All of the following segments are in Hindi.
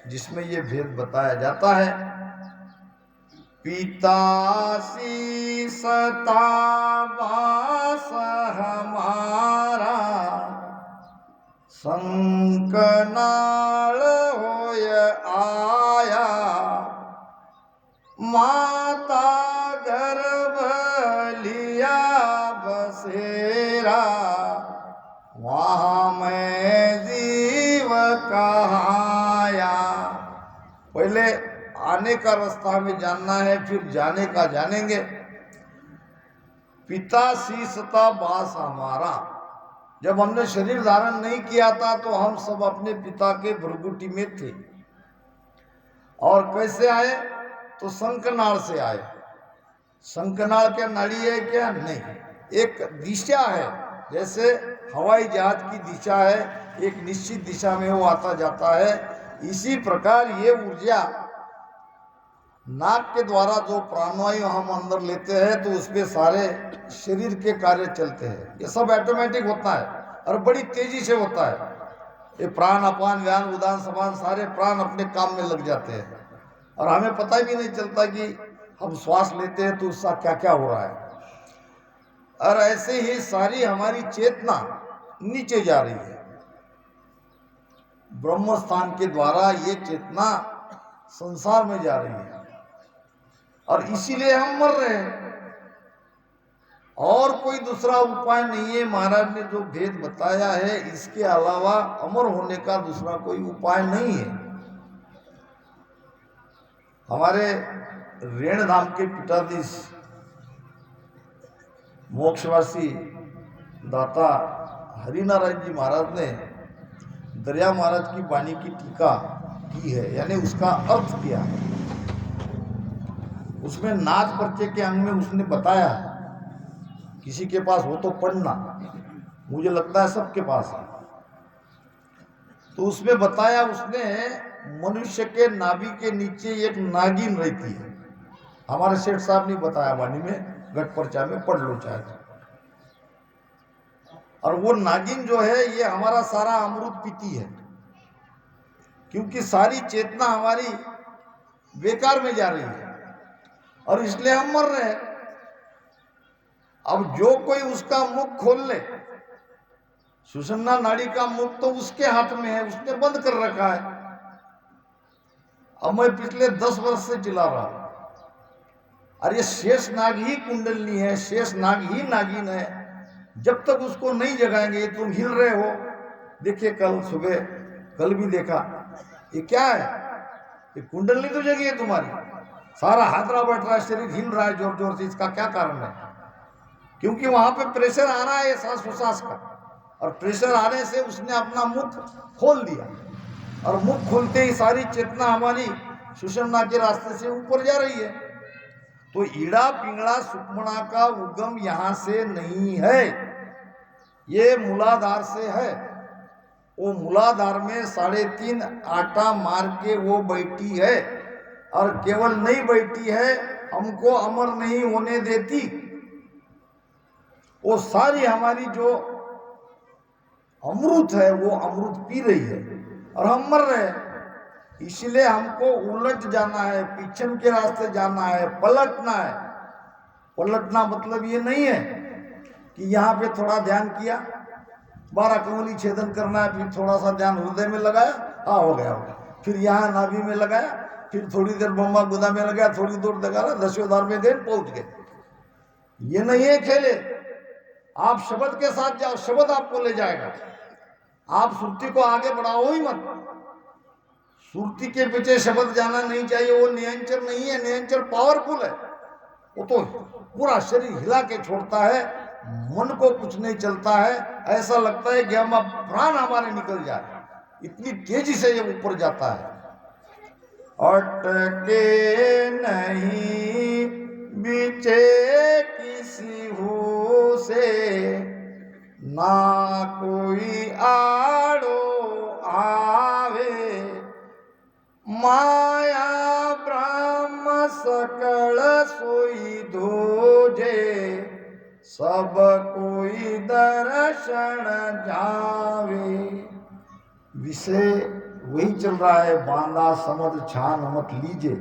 जिसमें ये भेद बताया जाता है। पितासी सता बास हमारा, संकनाल होय आया, माता गर्भ लिया बसेरा, वहाँ मैं जीव कहाया। पहले आने का रास्ता हमें जानना है, फिर जाने का जानेंगे। पिता सीसता बास हमारा, जब हमने शरीर धारण नहीं किया था तो हम सब अपने पिता के भ्रुकुटी में थे। और कैसे आए? तो शंखनाल से आए। शंखनाल क्या नाड़ी है क्या? नहीं, एक दिशा है। जैसे हवाई जहाज की दिशा है, एक निश्चित दिशा में वो आता जाता है। इसी प्रकार ये ऊर्जा नाक के द्वारा जो प्राणवायु हम अंदर लेते हैं तो उसमें सारे शरीर के कार्य चलते हैं। ये सब ऑटोमेटिक होता है और बड़ी तेजी से होता है। ये प्राण अपान व्यान उदान समान सारे प्राण अपने काम में लग जाते हैं और हमें पता भी नहीं चलता कि हम श्वास लेते हैं तो उसका क्या क्या हो रहा है। और ऐसे ही सारी हमारी चेतना नीचे जा रही है। ब्रह्म स्थान के द्वारा ये चेतना संसार में जा रही है और इसीलिए हम मर रहे हैं। और कोई दूसरा उपाय नहीं है। महाराज ने जो भेद बताया है इसके अलावा अमर होने का दूसरा कोई उपाय नहीं है। हमारे रेणधाम के पीठाधीश मोक्षवासी दाता हरिनारायण जी महाराज ने दरिया महाराज की वाणी की टीका की है, यानी उसका अर्थ किया है। उसमें नाथ पर्चे के अंग में उसने बताया, किसी के पास हो तो पढ़ना, मुझे लगता है सबके पास है। तो उसमें बताया उसने, मनुष्य के नाभि के नीचे एक नागिन रहती है। हमारे सेठ साहब ने बताया वाणी में, गट पर्चा में पढ़ लो चाहे। और वो नागिन जो है ये हमारा सारा अमृत पीती है, क्योंकि सारी चेतना हमारी बेकार में जा रही है और इसलिए हम मर रहे हैं। अब जो कोई उसका मुख खोल ले, सुषुम्ना नाड़ी का मुख तो उसके हाथ में है, उसने बंद कर रखा है। अब मैं पिछले 10 वर्ष से चिल्ला रहा हूं, और ये शेष नाग ही कुंडलनी है, शेष नाग ही नागिन है। जब तक उसको नहीं जगाएंगे, तुम हिल रहे हो, देखिए कल सुबह, कल भी देखा, ये क्या है? ये कुंडलनी तो जगी है तुम्हारी, सारा हाथरा बैठ रहा है, शरीर हिल रहा है जोर जोर से। इसका क्या कारण है? क्योंकि वहां पे प्रेशर आ रहा है सांस प्रश्वास का, और प्रेशर आने से उसने अपना मुख खोल दिया, और मुख खोलते ही सारी चेतना हमारी सुषुम्ना के रास्ते से ऊपर जा रही है। तो ईड़ा पिंगला सुषुम्ना का उगम यहां से नहीं है, ये मूलाधार से है। वो मूलाधार में 3.5 आटा मार के वो बैठी है, और केवल नहीं बैठी है, हमको अमर नहीं होने देती। वो सारी हमारी जो अमृत है वो अमृत पी रही है और हम मर रहे हैं। इसलिए हमको उलट जाना है, पीछे के रास्ते जाना है, पलटना है। पलटना मतलब ये नहीं है कि यहाँ पे थोड़ा ध्यान किया, 12 कमली छेदन करना है, फिर थोड़ा सा ध्यान हृदय में लगाया, हाँ हो गया, फिर यहाँ नाभि में लगाया, फिर थोड़ी देर ब्रह्मा गुदा में लगाया, थोड़ी दूर लगाया, 10वें द्वार में गए, पहुंच गए। ये नहीं है खेले। आप शब्द के साथ जाओ, शब्द आपको ले जाएगा। आप सुरती को आगे बढ़ाओ ही मत, सुरती के पीछे शब्द जाना नहीं चाहिए। वो नियंचर नहीं है, नियंचर पावरफुल है, वो तो पूरा शरीर हिला के छोड़ता है, मन को कुछ नहीं चलता है। ऐसा लगता है कि हम अब प्राण हमारे निकल जाए, इतनी तेजी से ये ऊपर जाता है। अटके नहीं बीचे किसी हो से, ना कोई आड़ो आवे, माया ब्रह्म सकल सोई धोजे, सब कोई दर्शन जावे। विषय वही चल रहा है, बांधा समझ छान मत लीजिए।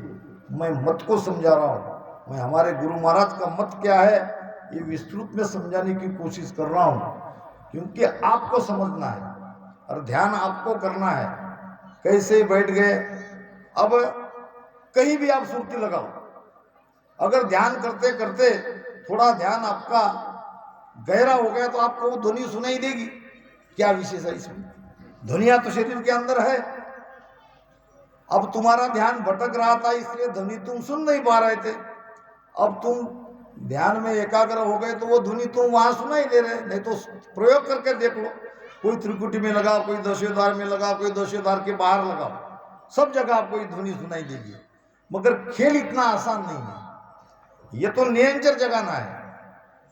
मैं मत को समझा रहा हूँ, मैं हमारे गुरु महाराज का मत क्या है ये विस्तृत में समझाने की कोशिश कर रहा हूँ, क्योंकि आपको समझना है और ध्यान आपको करना है। कैसे बैठ गए, अब कहीं भी आप सुरती लगाओ, अगर ध्यान करते करते थोड़ा ध्यान आपका गहरा हो गया तो आपको वो ध्वनि सुनाई देगी। क्या विशेष है इसमें, ध्वनिया तो शरीर के अंदर है। अब तुम्हारा ध्यान भटक रहा था इसलिए ध्वनि तुम सुन नहीं पा रहे थे, अब तुम ध्यान में एकाग्र हो गए तो वो ध्वनि तुम वहां सुनाई दे रहे। नहीं तो प्रयोग करके देख लो, कोई त्रिकुटी में लगाओ, कोई दशेदार में लगाओ, कोई दशेदार के बाहर लगाओ, सब जगह आपको ये ध्वनि सुनाई देगी। मगर खेल इतना आसान नहीं है, ये तो निरंतर जगाना है।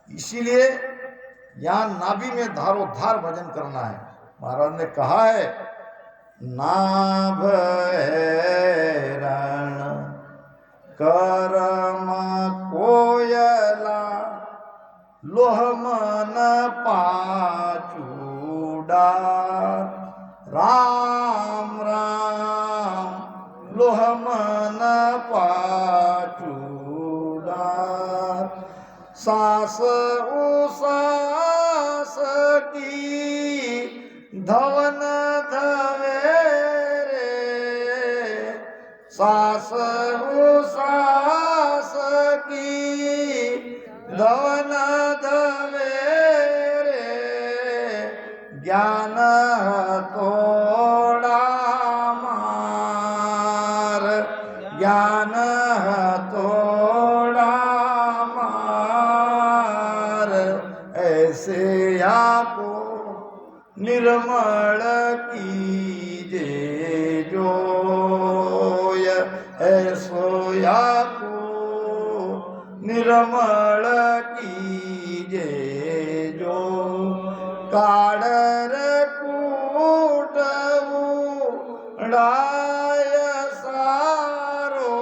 इसीलिए यहाँ नाभि में धारोधार भजन करना है। महाराज ने कहा है, नाभ रण करम कोयला लोह मन पाचूड़ा, राम राम लोह मन पाचूड़ा, सास उसास की धवन धवे रे, सास उसास की धवन धवे रे, ज्ञान तोड़ा मार, ज्ञान तोड़ा मार, ऐसे आपको निर्मल कीजे जोय, ऐसो आपको निर्मल कीजे जो, काडर कूटऊ डाय सारो,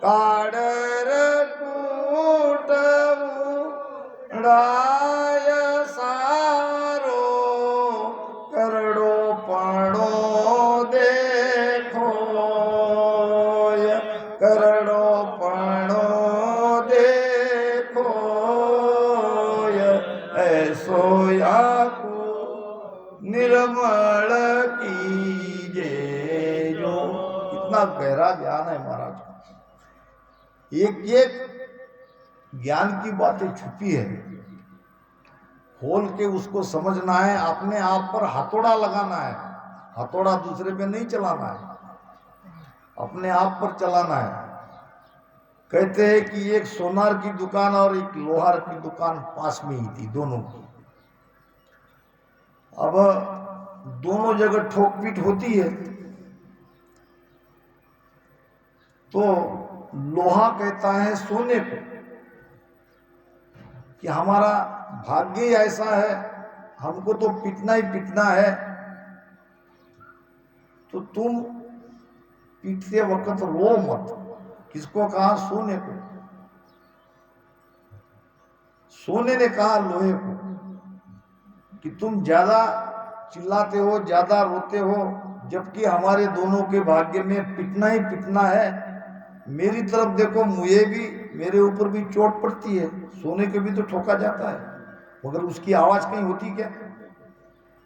काडर कूटऊ डाय सारो, करड़ो पड़ो देखो, करड़ो पड़ो देखो, ऐसो याको निर्मल कीजे जो। कितना गहरा ज्ञान है महाराज, एक एक ज्ञान की बातें छुपी है, खोल के उसको समझना है। अपने आप पर हथौड़ा लगाना है, हथौड़ा दूसरे पे नहीं चलाना है, अपने आप पर चलाना है। कहते हैं कि एक सोनार की दुकान और एक लोहार की दुकान पास में ही थी, दोनों की। अब दोनों जगह ठोक पीट होती है, तो लोहा कहता है सोने को कि हमारा भाग्य ही ऐसा है, हमको तो पीटना ही पीटना है। तो तुम पीटते वक्त रो मत। किसको कहा? सोने को। सोने ने कहा लोहे को कि तुम ज्यादा चिल्लाते हो, ज्यादा रोते हो, जबकि हमारे दोनों के भाग्य में पिटना ही पिटना है। मेरी तरफ देखो, मुझे भी, मेरे ऊपर भी चोट पड़ती है, सोने के भी तो ठोका जाता है, मगर उसकी आवाज कहीं होती क्या?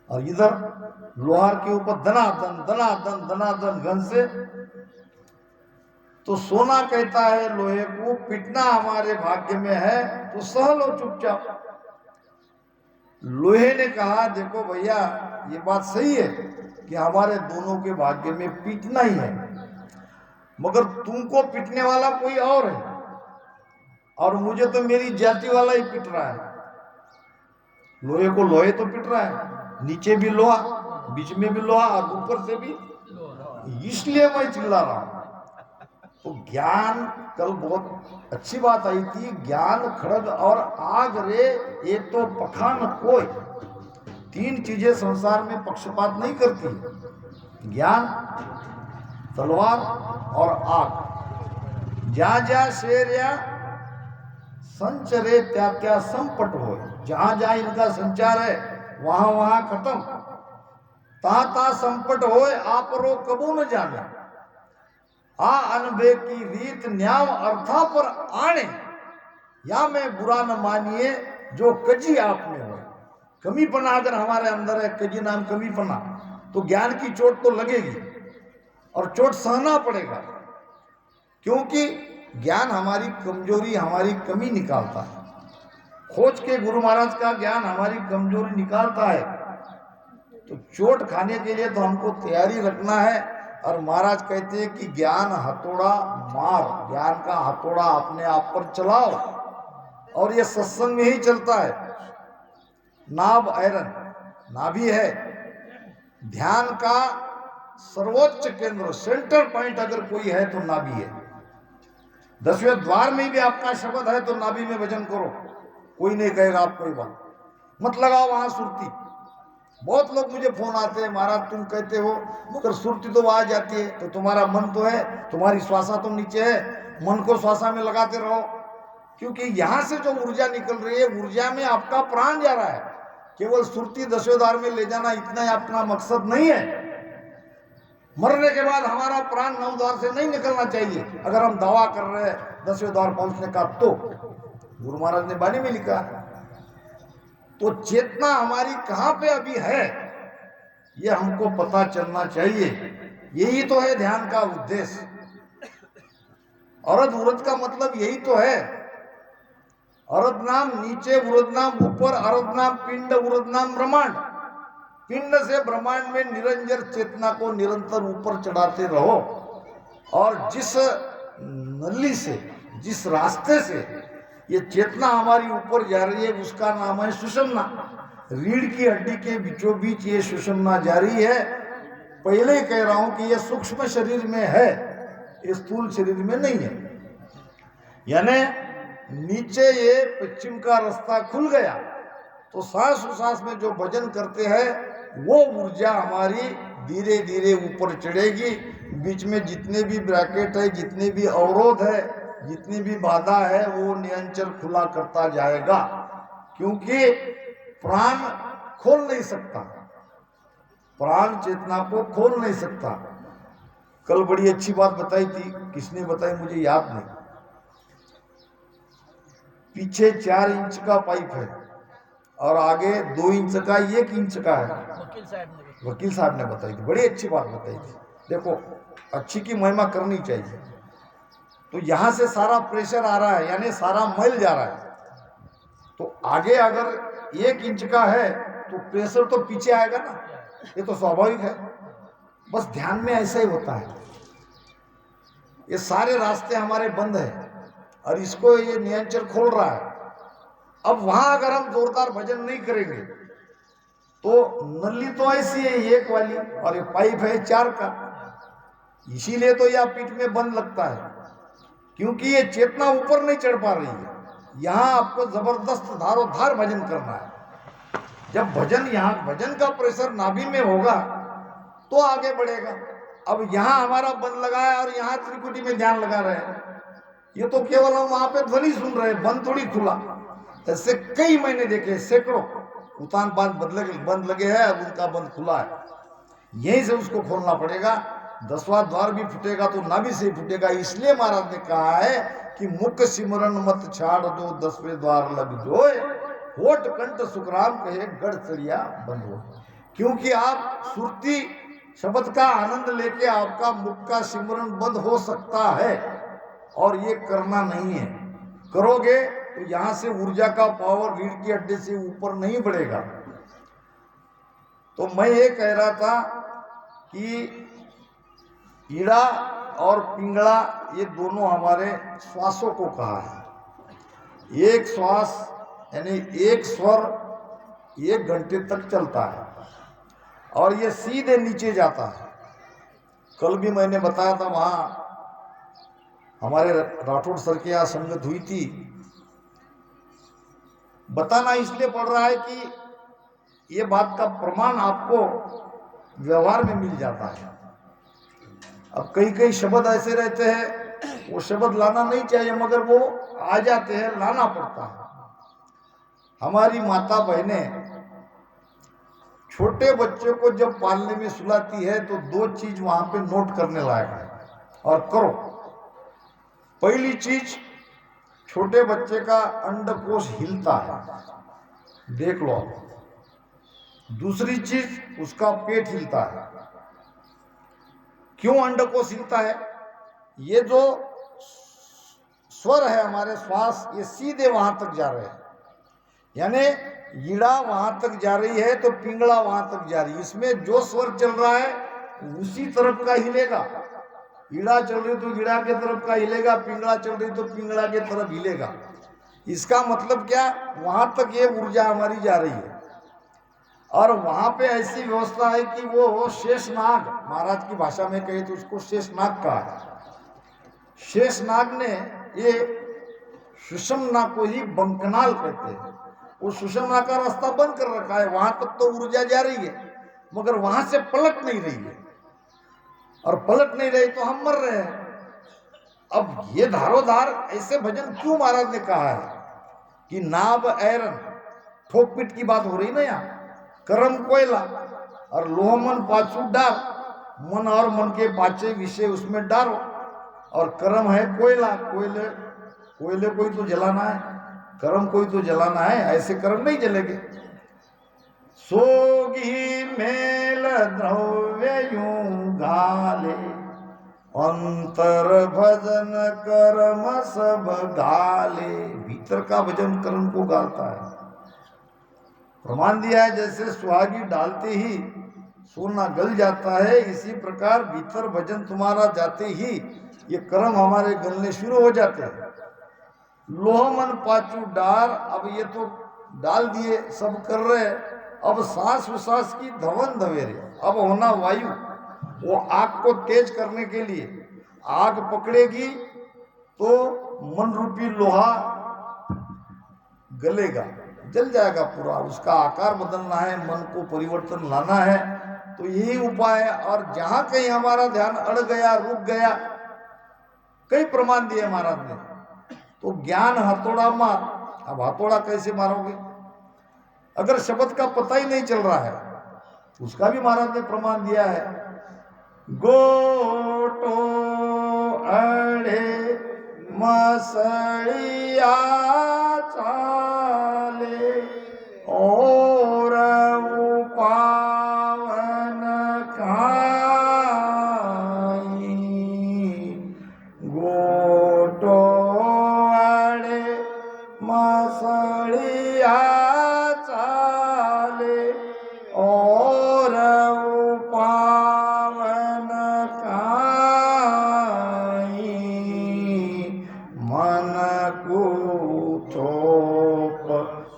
और इधर लोहार के ऊपर दनादन दनादन दनादन गन से। तो सोना कहता है लोहे को, पिटना हमारे भाग्य में है तो सह लो चुपचाप। लोहे ने कहा देखो भैया, ये बात सही है कि हमारे दोनों के भाग्य में पीटना ही है, मगर तुमको पीटने वाला कोई और है, और मुझे तो मेरी जाति वाला ही पीट रहा है। लोहे को लोहे तो पीट रहा है, नीचे भी लोहा, बीच में भी लोहा और ऊपर से भी, इसलिए मैं चिल्ला रहा हूं। तो ज्ञान, कल बहुत अच्छी बात आई थी, ज्ञान खड़ग और आग रे ये तो पखान कोई। तीन चीजें संसार में पक्षपात नहीं करती, ज्ञान, तलवार और आग। जा जा शेर या संचरे त्या त्या संपट हो, जहां जहां इनका संचार है वहां वहां खत्म। ता ता संपट होए आपरो कबू न जाने, आ अनबे की रीत न्याव अर्था पर आने, या मैं बुरा न मानिए जो कजी आपने हो। कमीपना अगर हमारे अंदर है, कजी नाम कमीपना, तो ज्ञान की चोट तो लगेगी और चोट सहना पड़ेगा, क्योंकि ज्ञान हमारी कमजोरी, हमारी कमी निकालता है। खोज के गुरु महाराज का ज्ञान हमारी कमजोरी निकालता है। तो चोट खाने के लिए तो हमको तैयारी रखना है। और महाराज कहते हैं कि ज्ञान हथौड़ा मार, ज्ञान का हथौड़ा अपने आप पर चलाओ, और ये सत्संग में ही चलता है। नाभ आयरन, नाभि है, ध्यान का सर्वोच्च केंद्र, सेंटर पॉइंट अगर कोई है तो नाभि है। 10वें द्वार में भी आपका शब्द है तो नाभि में भजन करो, कोई नहीं कहेगा आप कोई बात मत लगाओ वहां सुरती। बहुत लोग मुझे फोन आते हैं, महाराज तुम कहते हो मगर सुरती तो आ जाती है, तो तुम्हारा मन तो है, तुम्हारी श्वासा तो नीचे है, मन को श्वासा में लगाते रहो, क्योंकि यहां से जो ऊर्जा निकल रही है, ऊर्जा में आपका प्राण जा रहा है। केवल सुरती 10वें द्वार में ले जाना इतना ही अपना मकसद नहीं है। मरने के बाद हमारा प्राण 9 द्वार से नहीं निकलना चाहिए। अगर हम दावा कर रहे हैं 10वें द्वार पहुंचने का, तो गुरु महाराज ने बानी में लिखा। तो चेतना हमारी कहां पे अभी है, ये हमको पता चलना चाहिए। यही तो है ध्यान का उद्देश्य। अरध उरद का मतलब यही तो है। अरध नाम नीचे, उरद नाम ऊपर, अरध नाम पिंड, उरद नाम ब्रह्मांड। पिंड से ब्रह्मांड में निरंजन चेतना को निरंतर ऊपर चढ़ाते रहो, और जिस नली से, जिस रास्ते से ये चेतना हमारी ऊपर जा रही है, उसका नाम है सुषुम्ना। रीढ़ की हड्डी के बीचों बीच ये सुषुम्ना जारी है। पहले ही कह रहा हूं कि ये सूक्ष्म शरीर में है, इस स्थूल शरीर में नहीं है। यानी नीचे ये पश्चिम का रास्ता खुल गया, तो सांस उसास में जो भजन करते हैं वो ऊर्जा हमारी धीरे धीरे ऊपर चढ़ेगी। बीच में जितने भी ब्रैकेट है, जितने भी अवरोध है, जितनी भी बाधा है, वो निरंतर खुला करता जाएगा, क्योंकि प्राण खोल नहीं सकता, प्राण चेतना को खोल नहीं सकता। कल बड़ी अच्छी बात बताई थी, किसने बताई मुझे याद नहीं। पीछे 4 इंच का पाइप है और आगे 2 इंच का, 1 इंच का है। वकील साहब ने बताई थी, बड़ी अच्छी बात बताई थी। देखो, अच्छी की महिमा करनी चाहिए। तो यहां से सारा प्रेशर आ रहा है, यानी सारा मैल जा रहा है। तो आगे अगर 1 इंच का है तो प्रेशर तो पीछे आएगा ना, ये तो स्वाभाविक है। बस ध्यान में ऐसा ही होता है। ये सारे रास्ते हमारे बंद है और इसको ये नियंत्रण खोल रहा है। अब वहां अगर हम जोरदार भजन नहीं करेंगे तो नली तो ऐसी है 1 वाली, और ये पाइप है 4 का, इसीलिए तो यह पीठ में बंद लगता है, क्योंकि ये चेतना ऊपर नहीं चढ़ पा रही है। यहां आपको जबरदस्त धारोधार भजन करना है। जब भजन, यहां भजन का प्रेशर नाभि में होगा तो आगे बढ़ेगा। अब यहां हमारा बंद लगा है और यहां त्रिकुटी में ध्यान लगा रहे हैं, ये तो केवल हम वहां पे ध्वनि सुन रहे हैं, बंद थोड़ी खुला। ऐसे कई महीने देखे, सैकड़ों उतान बांध बंद लगे हैं, अब उनका बंद खुला है। यहीं से उसको खोलना पड़ेगा। 10वां द्वार भी फूटेगा तो नाभि से फूटेगा। इसलिए महाराज ने कहा है कि मुख सिमरन मत छाड़ दो, 10वें द्वार लग जोए, होठ कंठ सुखराम कहे गढ़ चढ़िया बंद हो। क्योंकि आप सुरती शब्द का आनंद लेके आपका मुख का सिमरन बंद हो सकता है, और ये करना नहीं है। करोगे तो यहां से ऊर्जा का पावर रीढ़ की हड्डी से ऊपर नहीं बढ़ेगा। तो मैं ये कह रहा था कि ईड़ा और पिंगला, ये दोनों हमारे श्वासों को कहा है। एक श्वास यानी एक स्वर 1 घंटे तक चलता है और ये सीधे नीचे जाता है। कल भी मैंने बताया था, वहां हमारे राठौड़ सर के यहाँ संगत हुई थी। बताना इसलिए पड़ रहा है कि ये बात का प्रमाण आपको व्यवहार में मिल जाता है। अब कई शब्द ऐसे रहते हैं, वो शब्द लाना नहीं चाहिए मगर वो आ जाते हैं, लाना पड़ता है। हमारी माता बहनें छोटे बच्चे को जब पालने में सुलाती है तो दो चीज वहां पे नोट करने लायक है और करो। पहली चीज, छोटे बच्चे का अंडकोश हिलता है, देख लो। दूसरी चीज, उसका पेट हिलता है। क्यों अंडकोश हिलता है? ये जो स्वर है हमारे श्वास, ये सीधे वहां तक जा रहे हैं, यानी ईड़ा वहां तक जा रही है तो पिंगला वहां तक जा रही है। इसमें जो स्वर चल रहा है उसी तरफ का हिलेगा। ईड़ा चल रही तो ईड़ा के तरफ का हिलेगा, पिंगला चल रही तो पिंगला के तरफ हिलेगा। इसका मतलब क्या, वहां तक ये ऊर्जा हमारी जा रही है। और वहां पे ऐसी व्यवस्था है कि वो शेषनाग, महाराज की भाषा में कहे तो उसको शेषनाग कहा है। शेषनाग ने ये सुषमना को ही बंकनाल कहते हैं। वो सुषमना का रास्ता बंद कर रखा है, वहां तक तो ऊर्जा जा रही है मगर वहां से पलट नहीं रही है, और पलट नहीं रही तो हम मर रहे हैं। अब ये धारोधार ऐसे भजन क्यों महाराज ने कहा है कि नाभ ऐरन, ठोक पीट की बात हो रही ना यहाँ। कर्म कोयला और लोह मन पाछू डार, मन और मन के पाचे विषय उसमें डारो। और कर्म है कोयला, कोयले को ही तो जलाना है, कर्म को ही तो जलाना है, ऐसे कर्म नहीं जलेंगे। सोगी मेल द्रव्य यूं घाले, अंतर भजन कर्म सब गाले। भीतर का भजन कर्म को गालता है। प्रमाण दिया है जैसे सुहागी डालते ही सोना गल जाता है, इसी प्रकार भीतर भजन तुम्हारा जाते ही ये कर्म हमारे गलने शुरू हो जाते हैं। लोह मन पाचू डार, अब ये तो डाल दिए, सब कर रहे हैं। अब सांस उसास की धवन धवेरे, अब होना वायु। वो आग को तेज करने के लिए आग पकड़ेगी तो मन रूपी लोहा गलेगा, जल जाएगा पूरा। उसका आकार बदलना है, मन को परिवर्तन लाना है, तो यही उपाय है। और जहां कहीं हमारा ध्यान अड़ गया, रुक गया, कई प्रमाण दिए महाराज ने, तो ज्ञान हथौड़ा मार। अब हथौड़ा कैसे मारोगे? अगर शब्द का पता ही नहीं चल रहा है, उसका भी महाराज ने प्रमाण दिया है। गोटो अड़े मसड़िया चाले, और पावन खाई। गोटो अड़े मसड़िया चाले, और पावन खाई। मन को थोप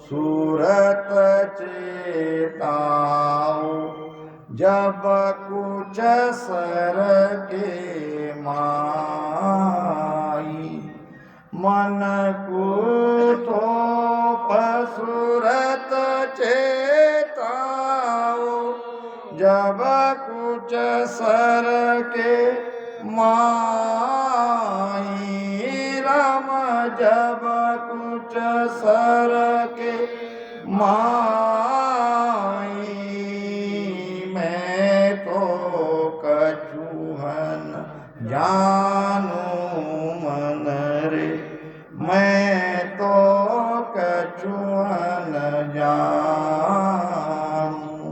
सूरत चेताओ, जब कुछ सर के माई। मन को थोप सूरत चेताओ, जब कुछ सर के माई। राम जब कुछ सर के माई। मैं तो कछुहन जानू मन रे, मैं तो कछुहन जानू।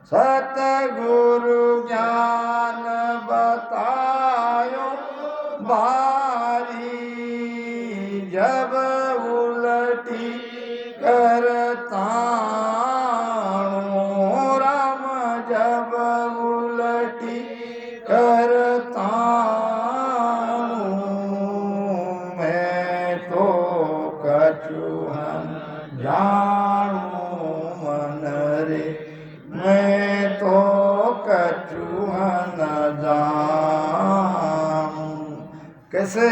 सतगुरु ज्ञान बतायो बारी, जब उलटी करताणो। राम जब उलटी करताणो, मैं तो कछुहन जानू मन रे, मैं तो कछुहन जानू। कैसे?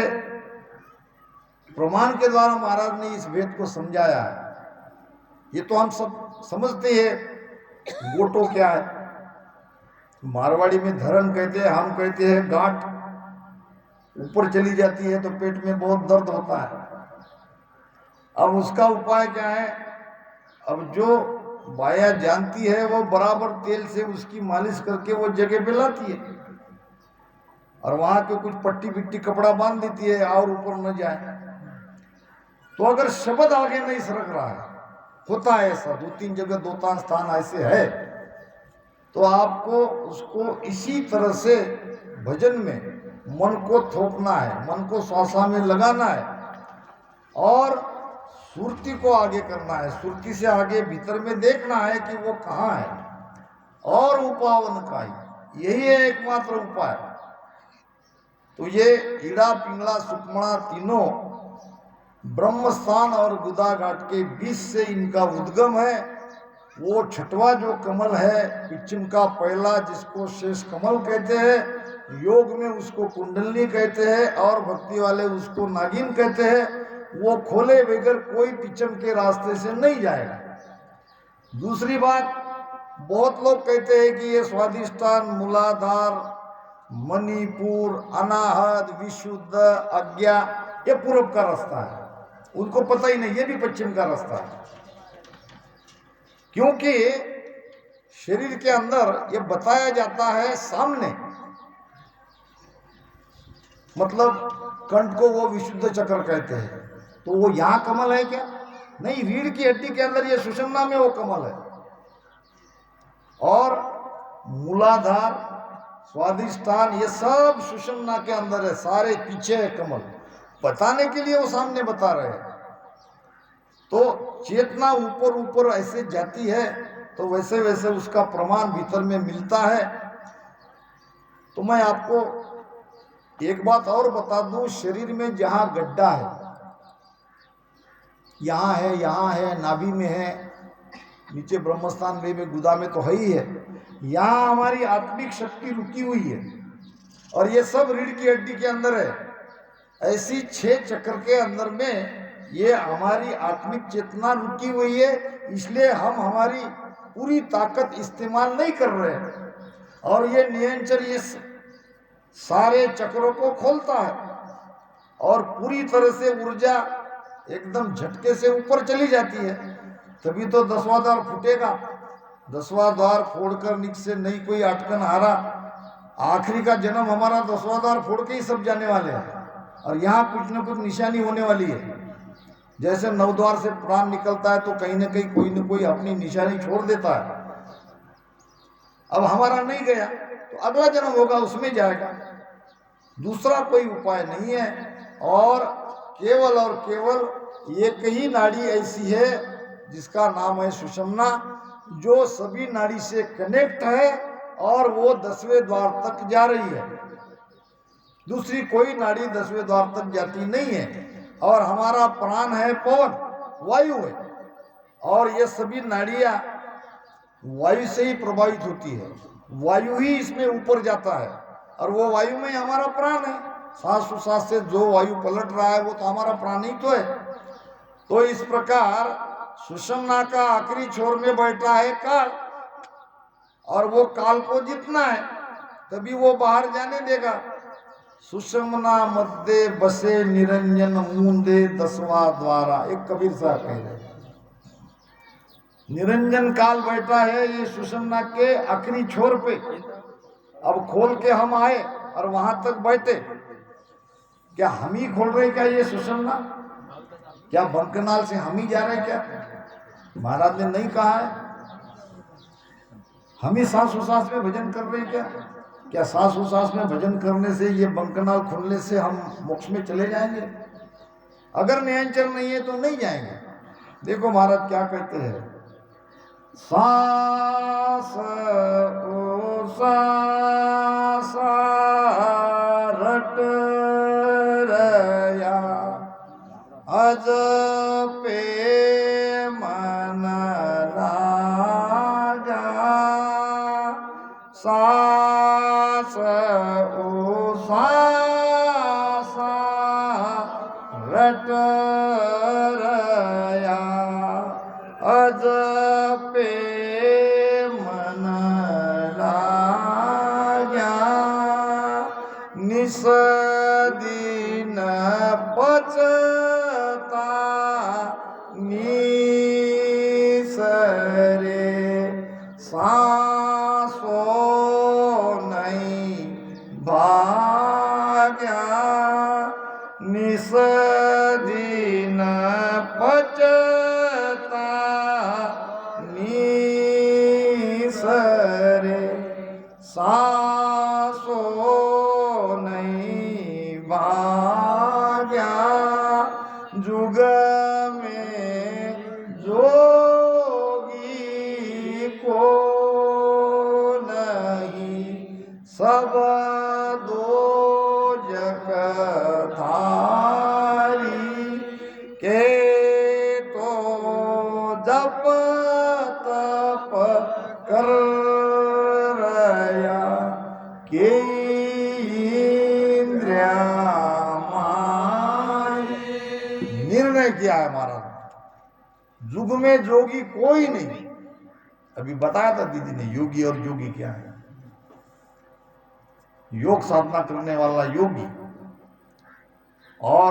प्रमाण के द्वारा महाराज ने इस वेद को समझाया है। ये तो हम सब समझते हैं गोटो क्या है। मारवाड़ी में धरन कहते हैं, हम कहते हैं गांठ। ऊपर चली जाती है तो पेट में बहुत दर्द होता है। अब उसका उपाय क्या है? अब जो बाया जानती है वो बराबर तेल से उसकी मालिश करके वो जगह पे लाती है, और वहां के कुछ पट्टी पिट्टी कपड़ा बांध देती है और ऊपर न जाए। तो अगर शब्द आगे नहीं सरक रहा है, होता है ऐसा, 2-3 जगह 2 स्थान ऐसे है, तो आपको उसको इसी तरह से भजन में मन को थोपना है, मन को श्वासा में लगाना है और सुरती को आगे करना है, सुरती से आगे भीतर में देखना है कि वो कहाँ है, और उपावन का यही है एकमात्र उपाय। तो ये ईड़ा पिंगला सुकमणा तीनों ब्रह्म स्थान और गुदा घाट के बीच से इनका उद्गम है। वो छठवां जो कमल है पिच्चिम का पहला, जिसको शेष कमल कहते हैं, योग में उसको कुंडलनी कहते हैं और भक्ति वाले उसको नागिन कहते हैं। वो खोले बगैर कोई पिच्चम के रास्ते से नहीं जाएगा। दूसरी बात, बहुत लोग कहते हैं कि ये स्वादिष्टान, मूलाधार, मणिपुर, अनाहत, विशुद्ध, अज्ञा, ये पूर्व का रास्ता है। उनको पता ही नहीं ये भी पश्चिम का रास्ता है, क्योंकि शरीर के अंदर ये बताया जाता है सामने, मतलब कंठ को वो विशुद्ध चक्र कहते हैं। तो वो यहां कमल है क्या? नहीं, रीढ़ की हड्डी के अंदर ये सुषुम्ना में वो कमल है। और मूलाधार, स्वादिष्ठान, ये सब सुषुम्ना के अंदर है, सारे पीछे है कमल। बताने के लिए वो सामने बता रहे हैं। तो चेतना ऊपर ऊपर ऐसे जाती है तो वैसे वैसे उसका प्रमाण भीतर में मिलता है। तो मैं आपको एक बात और बता दूं, शरीर में जहां गड्ढा है, यहाँ है, यहाँ है, नाभि में है, नीचे ब्रह्मस्थान में गुदा में तो है ही है, यहाँ हमारी आत्मिक शक्ति रुकी हुई है और ये सब रीढ़ की हड्डी के अंदर है। ऐसी 6 चक्र के अंदर में ये हमारी आत्मिक चेतना रुकी हुई है, इसलिए हम हमारी पूरी ताकत इस्तेमाल नहीं कर रहे हैं। और ये नियंचर ये सारे चक्रों को खोलता है और पूरी तरह से ऊर्जा एकदम झटके से ऊपर चली जाती है। तभी तो 10वां द्वार फूटेगा। 10वां द्वार फोड़कर निक से नहीं कोई अटकन हारा। आखिरी का जन्म हमारा 10वां द्वार फोड़ के ही सब जाने वाले हैं, और यहाँ कुछ न कुछ निशानी होने वाली है। जैसे 9 द्वार से प्राण निकलता है तो कहीं ना कहीं कोई न कोई अपनी निशानी छोड़ देता है। अब हमारा नहीं गया तो अगला जन्म होगा, उसमें जाएगा। दूसरा कोई उपाय नहीं है। और केवल एक ही नाड़ी ऐसी है जिसका नाम है सुषुम्ना, जो सभी नाड़ी से कनेक्ट है और वो 10वें द्वार तक जा रही है। दूसरी कोई नाड़ी 10वें द्वार तक जाती नहीं है। और हमारा प्राण है पवन, वायु है, और ये सभी नाड़ियां वायु से ही प्रभावित होती है। वायु ही इसमें ऊपर जाता है और वो वायु में हमारा प्राण है। सांस उसास से जो वायु पलट रहा है वो तो हमारा प्राण ही तो है। तो इस प्रकार सुषुम्ना का आखिरी छोर में बैठा है काल, और वो काल को जितना है तभी वो बाहर जाने देगा। सुषुम्ना मध्य बसे निरंजन मूंदे 10वां द्वारा, एक कबीर साहब कह रहे। निरंजन काल बैठा है ये सुषुम्ना के आखिरी छोर पे। अब खोल के हम आए और वहां तक बैठे, क्या हम ही खोल रहे क्या ये सुषुम्ना? क्या बंकनाल से हम ही जा रहे क्या? महाराज ने नहीं कहा है। हम ही सांस उसास में भजन कर रहे क्या? क्या सांस उसास में भजन करने से, ये बंकनाल खुलने से हम मोक्ष में चले जाएंगे? अगर नियंत्रण नहीं है तो नहीं जाएंगे। देखो महाराज क्या कहते हैं, सांस उसास रट रया अज पे मन लागा, सांस उसास रट रया अज पे मन लाग्या, निस दिन पचता निस रे सांसों नहीं भाग्या निस दिन पचता नीसरे सांसों नहीं भाग्या जुग में जोगी को नहीं सब दो जगधारी के तो जप तप कर रया के इंद्रिया निर्णय किया है महाराज, युग में जोगी कोई नहीं। अभी बताया था दीदी ने योगी और जोगी क्या है। योग साधना करने वाला योगी और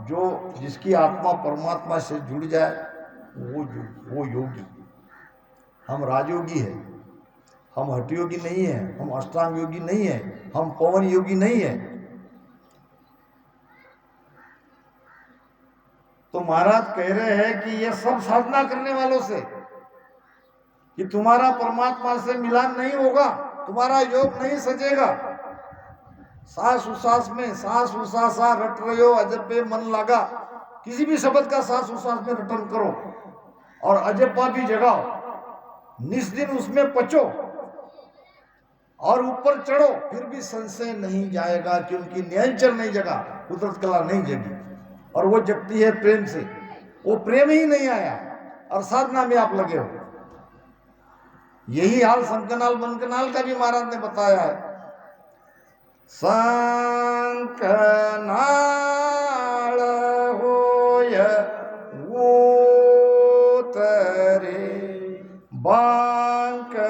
जो जिसकी आत्मा परमात्मा से जुड़ जाए वो योगी। हम राजयोगी है, हम हठ योगी नहीं है, हम अष्टांग योगी नहीं है, हम पवन योगी नहीं है। तो महाराज कह रहे हैं कि ये सब साधना करने वालों से कि तुम्हारा परमात्मा से मिलान नहीं होगा, तुम्हारा योग नहीं सजेगा। सांस उसास में सांस उसासा रट रहे हो, अजब मन लगा, किसी भी शब्द का सांस उसास में रटन करो और अजब्बा भी जगाओ, निस्दिन उसमें पचो और ऊपर चढ़ो, फिर भी संशय नहीं जाएगा, क्योंकि न्यायचर नहीं जगा, कुदरत कला नहीं जगी और वो जगती है प्रेम से। वो प्रेम ही नहीं आया और साधना में आप लगे हो। यही हाल संकनाल बनकनाल का भी महाराज ने बताया है। संकनाल होय उतरे बांकनाल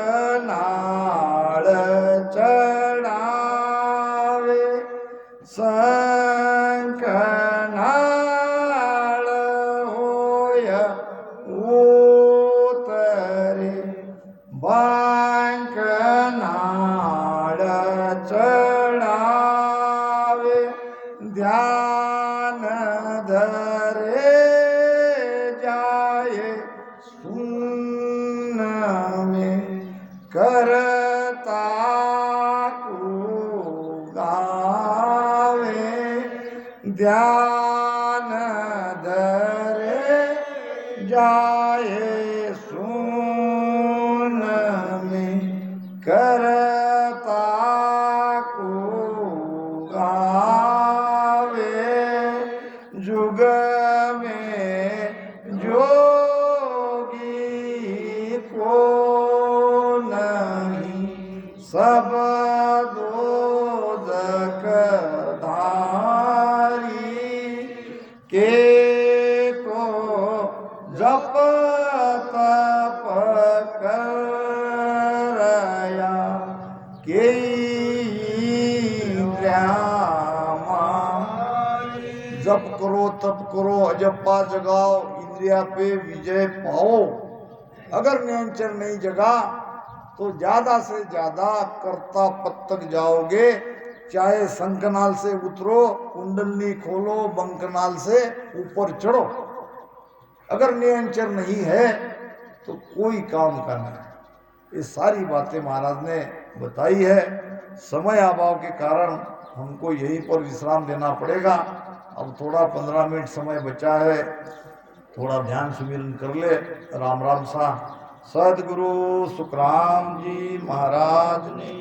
चढ़ावे, संकनाल होय उतरे बांकनाल चढ़ावे, ध्यान धरे जाए सुन्न में करता को गावे, ध्यान धरे जाए सुन्न में करता को गावे, जुग में जोगी को नहीं सब दो जगधारी के तो जप तप कर रया के जप करो तप करो, अजप्पा जगाओ, इंद्रिया पे विजय पाओ। अगर नियंत्रण नहीं जगा तो ज्यादा से ज्यादा कर्ता पद तक जाओगे। चाहे संकनाल से उतरो, कुंडली खोलो, बंकनाल से ऊपर चढ़ो, अगर नियंत्रण नहीं है तो कोई काम का नहीं। ये सारी बातें महाराज ने बताई है। समय अभाव के कारण हमको यहीं पर विश्राम देना पड़ेगा। अब थोड़ा 15 मिनट समय बचा है, थोड़ा ध्यान सुमिरन कर ले। राम राम सा। सदगुरु सुखराम जी महाराज ने